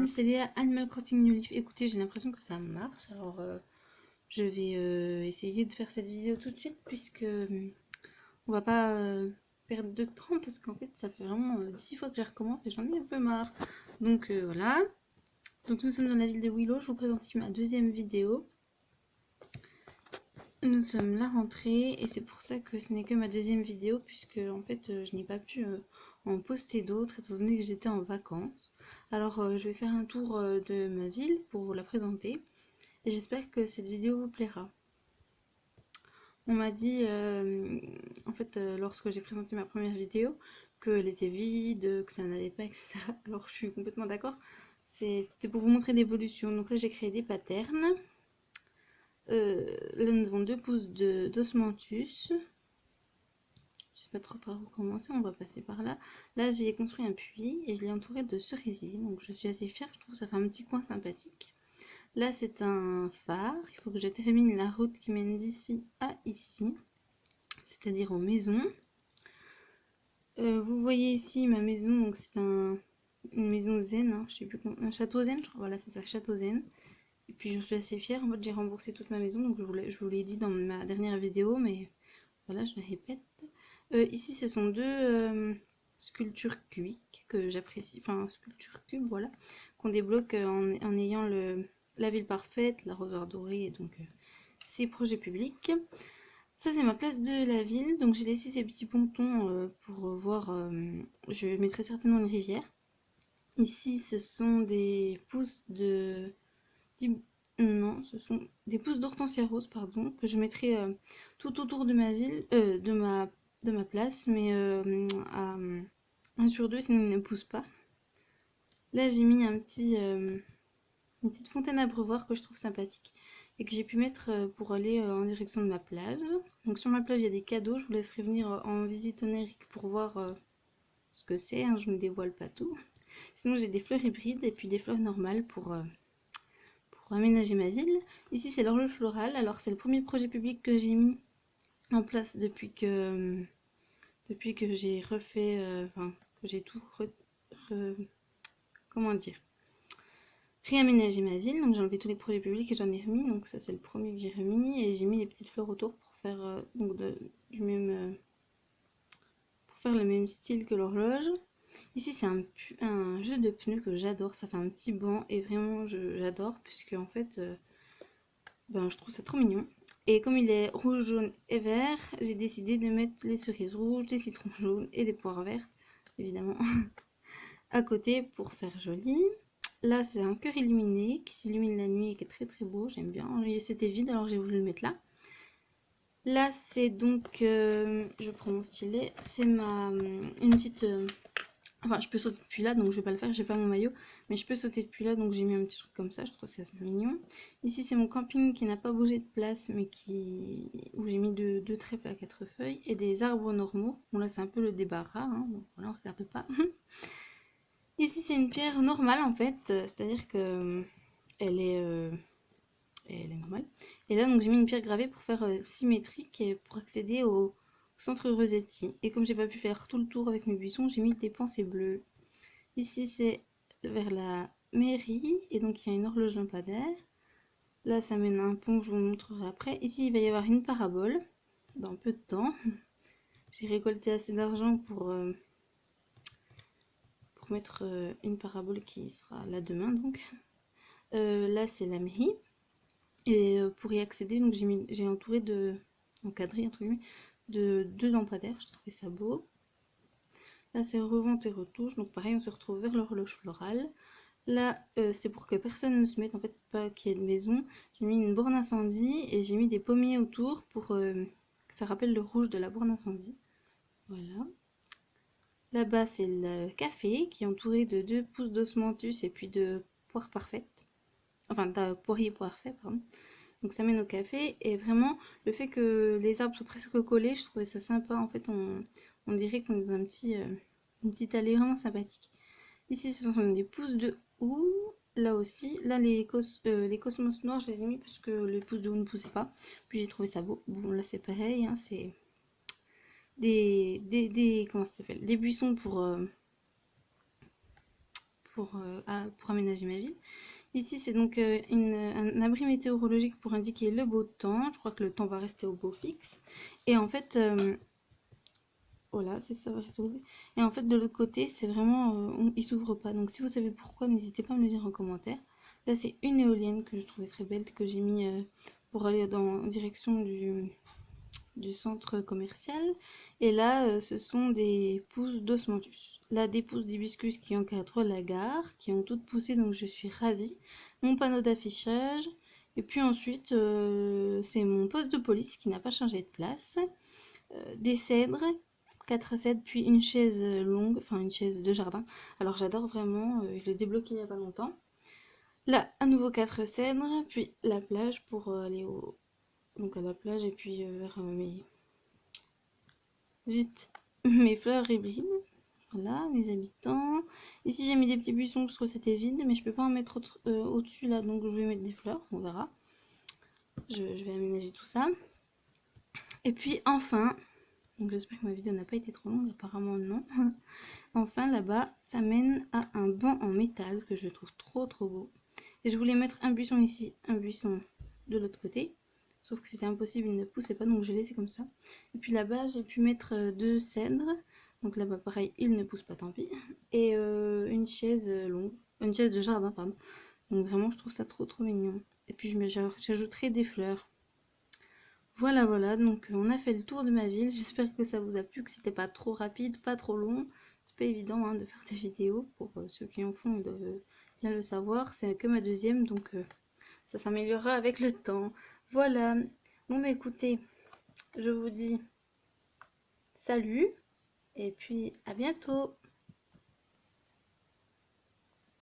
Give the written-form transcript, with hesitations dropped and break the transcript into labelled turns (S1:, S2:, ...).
S1: Salut, c'est Léa, Animal Crossing New Leaf. Écoutez, j'ai l'impression que ça marche, alors je vais essayer de faire cette vidéo tout de suite puisque on va pas perdre de temps parce qu'en fait ça fait vraiment 6 fois que je recommence et j'en ai un peu marre. Donc voilà, donc nous sommes dans la ville de Willow, je vous présente ici ma deuxième vidéo. Nous sommes la rentrée et c'est pour ça que ce n'est que ma deuxième vidéo puisque en fait je n'ai pas pu en poster d'autres étant donné que j'étais en vacances. Alors je vais faire un tour de ma ville pour vous la présenter et j'espère que cette vidéo vous plaira. On m'a dit en fait lorsque j'ai présenté ma première vidéo qu'elle était vide, que ça n'allait pas, etc. Alors je suis complètement d'accord. C'était pour vous montrer l'évolution. Donc là j'ai créé des patterns. Là nous avons 2 pousses d'osmanthus. Je sais pas trop par où commencer, on va passer par là. Là j'ai construit un puits et je l'ai entouré de cerisiers. Donc je suis assez fière, je trouve que ça fait un petit coin sympathique. Là c'est un phare, il faut que je termine la route qui mène d'ici à ici, c'est-à-dire aux maisons. Vous voyez ici ma maison, donc c'est une maison zen, hein, je sais plus comment, un château zen, je crois, voilà c'est ça, château zen. Et puis je suis assez fière, en fait j'ai remboursé toute ma maison, donc je vous l'ai dit dans ma dernière vidéo, mais voilà je la répète. Ici ce sont deux sculptures cubiques que j'apprécie, enfin sculptures cubes, voilà, qu'on débloque en ayant la ville parfaite, l'arrosoir doré, et donc ces projets publics. Ça c'est ma place de la ville, donc j'ai laissé ces petits pontons pour voir, je mettrai certainement une rivière. Ici ce sont des pousses de... Non, ce sont des pousses d'hortensia rose, pardon, que je mettrai tout autour de ma ville, de ma place, mais à 1 sur 2, sinon ils ne poussent pas. Là j'ai mis une petite fontaine à abreuvoir que je trouve sympathique et que j'ai pu mettre pour aller en direction de ma plage. Donc sur ma plage il y a des cadeaux, je vous laisserai venir en visite onirique pour voir ce que c'est, hein, je ne dévoile pas tout. Sinon j'ai des fleurs hybrides et puis des fleurs normales pour aménager ma ville. Ici c'est l'horloge florale, alors c'est le premier projet public que j'ai mis en place depuis que j'ai refait, enfin que j'ai tout comment dire, réaménager ma ville. Donc j'ai enlevé tous les projets publics et j'en ai remis, donc ça c'est le premier que j'ai remis, et j'ai mis les petites fleurs autour pour faire donc du même pour faire le même style que l'horloge. Ici c'est un jeu de pneus que j'adore, ça fait un petit banc et vraiment j'adore puisque en fait ben, je trouve ça trop mignon. Et comme il est rouge, jaune et vert, j'ai décidé de mettre les cerises rouges, des citrons jaunes et des poires vertes, évidemment, à côté pour faire joli. Là, c'est un cœur illuminé qui s'illumine la nuit et qui est très très beau, j'aime bien. C'était vide, alors j'ai voulu le mettre là. Là, c'est donc, je prends mon stylet, c'est une petite... Enfin, je peux sauter depuis là, donc je vais pas le faire, j'ai pas mon maillot, mais je peux sauter depuis là, donc j'ai mis un petit truc comme ça, je trouve ça assez mignon. Ici, c'est mon camping qui n'a pas bougé de place, mais où j'ai mis deux trèfles à 4 feuilles et des arbres normaux. Bon, là, c'est un peu le débarras, hein, donc voilà, on regarde pas. Ici, c'est une pierre normale, en fait, c'est-à-dire que elle est normale. Et là, donc, j'ai mis une pierre gravée pour faire symétrique et pour accéder au centre Rossetti. Et comme j'ai pas pu faire tout le tour avec mes buissons, j'ai mis des pensées bleues. Ici, c'est vers la mairie, et donc il y a une horloge lampadaire. Là, ça mène à un pont, je vous montrerai après. Ici, il va y avoir une parabole, dans peu de temps. J'ai récolté assez d'argent pour mettre une parabole qui sera là demain, donc. Là, c'est la mairie. Et pour y accéder, donc j'ai entouré encadré, entre guillemets, de 2 lampadaires. Je trouvais ça beau. Là, c'est revente et retouche. Donc pareil, on se retrouve vers l'horloge florale. Là, c'était pour que personne ne se mette, en fait, pas qu'il y ait de maison. J'ai mis une borne incendie et j'ai mis des pommiers autour pour que ça rappelle le rouge de la borne incendie. Voilà. Là-bas, c'est le café qui est entouré de 2 pousses d'osmanthus et puis de poires parfaites. Enfin, de poirier parfait, pardon. Donc ça mène au café, et vraiment le fait que les arbres soient presque collés, je trouvais ça sympa. En fait, on dirait qu'on est dans une petite allée vraiment sympathique. Ici, ce sont des pousses de houx. Là aussi, là les cosmos noirs, je les ai mis parce que les pousses de houx ne poussaient pas. Puis j'ai trouvé ça beau. Bon, là c'est pareil, hein, c'est comment ça s'appelle, des buissons pour aménager ma ville. Ici, c'est donc un abri météorologique pour indiquer le beau temps. Je crois que le temps va rester au beau fixe. Et en fait, voilà, c'est ça va rester au beau fixe. Et en fait, de l'autre côté, c'est vraiment, il s'ouvre pas. Donc, si vous savez pourquoi, n'hésitez pas à me le dire en commentaire. Là, c'est une éolienne que je trouvais très belle, que j'ai mis pour aller en direction du centre commercial. Et là, ce sont des pousses d'osmanthus. Là, des pousses d'hibiscus qui encadrent la gare, qui ont toutes poussé, donc je suis ravie. Mon panneau d'affichage. Et puis ensuite, c'est mon poste de police qui n'a pas changé de place. Des cèdres, 4 cèdres, puis une chaise longue, enfin une chaise de jardin. Alors j'adore vraiment, je l'ai débloqué il n'y a pas longtemps. Là, à nouveau 4 cèdres, puis la plage pour aller donc à la plage et puis vers mes fleurs hybrides. Voilà, mes habitants. Ici, j'ai mis des petits buissons parce que c'était vide, mais je peux pas en mettre au-dessus là, donc je vais mettre des fleurs, on verra. Je vais aménager tout ça. Et puis enfin, donc j'espère que ma vidéo n'a pas été trop longue, apparemment non. Enfin, là-bas, ça mène à un banc en métal que je trouve trop beau. Et je voulais mettre un buisson ici, un buisson de l'autre côté. Sauf que c'était impossible, il ne poussait pas, donc je l'ai laissé comme ça. Et puis là-bas, j'ai pu mettre 2 cèdres. Donc là-bas, pareil, il ne pousse pas, tant pis. Et une chaise longue, une chaise de jardin, pardon. Donc vraiment, je trouve ça trop mignon. Et puis j'ajouterai des fleurs. Voilà, donc on a fait le tour de ma ville. J'espère que ça vous a plu, que c'était pas trop rapide, pas trop long. C'est pas évident hein, de faire des vidéos. Pour ceux qui en font, ils doivent bien le savoir. C'est que ma deuxième, donc ça s'améliorera avec le temps. Voilà. Bon, bah écoutez, je vous dis salut et puis à bientôt.